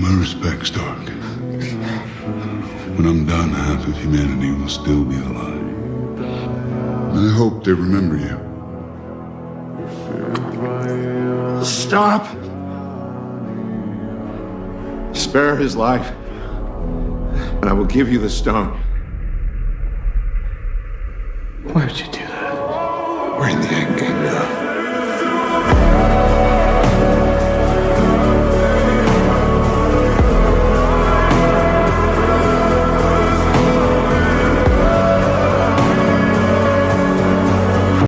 My respects, Stark. When I'm done, half of humanity will still be alive. And I hope they remember you. Stop! Spare his life, and I will give you the stone. Why would you do that? We're in the end game now.